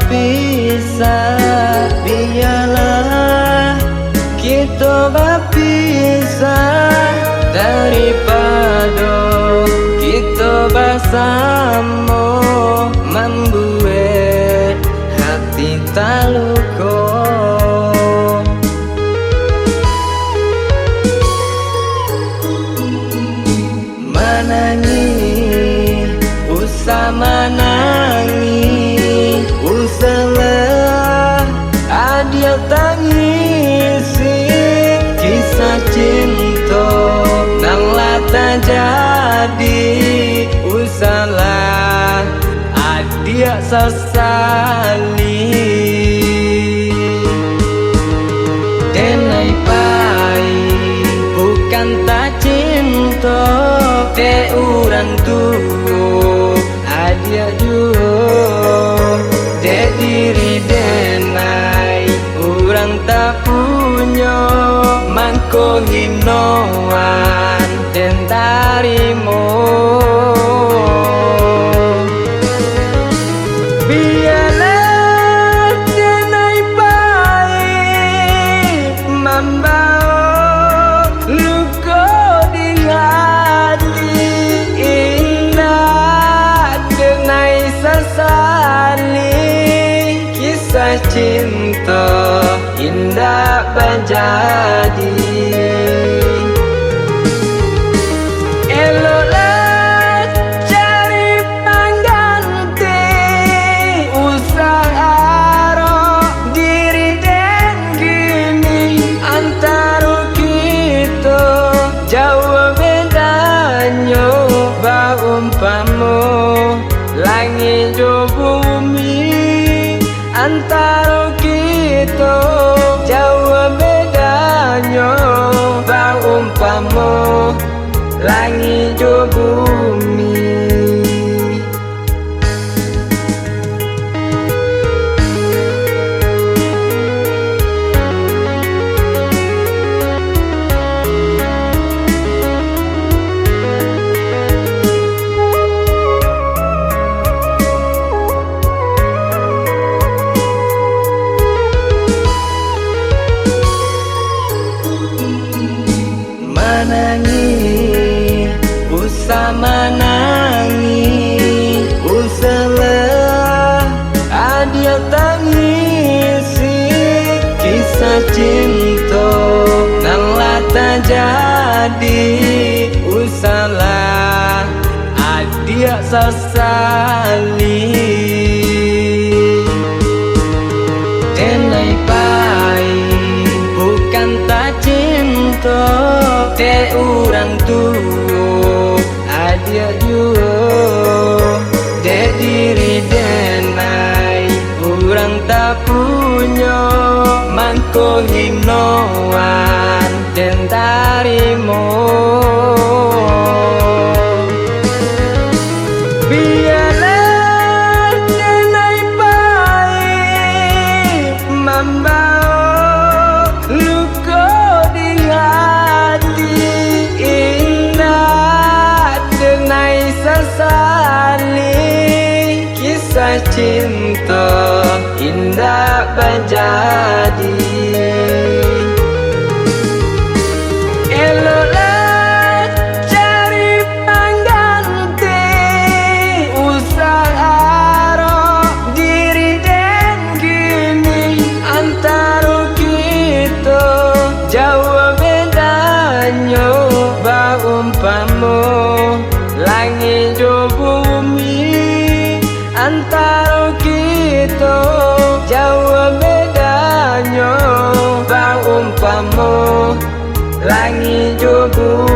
berpisah, biarlah kita berpisah daripada kita bersama membuat hati tak luka. Menangis, usah menangis, usahlah dia tangisi kisah cinta nang lata jadi, usahlah dia sesali. Denai pai bukan tak cinta de urang tua, adia juga de diri denai urang tak punya mangko hinoan den tarimo. Biarlah denai baik membawa luka di hati, indah denai sesali kisah cinta indah menjadi. Eloklah cari pengganti, usaha diri dan gini antara kita jauh bedanya baumpama langit dan bumi. Antara kita jauh bedanya baumpama langit dan bumi. Menangis, usah menangis, usahlah dia tangisi kisah cinta nang lata jadi, usahlah dia sesali. Denai pai bukan tak cinta de urang tua, adia juga de diri denai urang tak punya mangko hinoan den tarimo. Biarlah denai baik membawa luka di hati, indah denai sesali kisah cinta indah menjadi. Eloklah cari pengganti, usaha diri dan gini antara kita jauh bedanya baumpama langit dan bumi. Antara kita jauh bedanya baumpama langit dan bumi.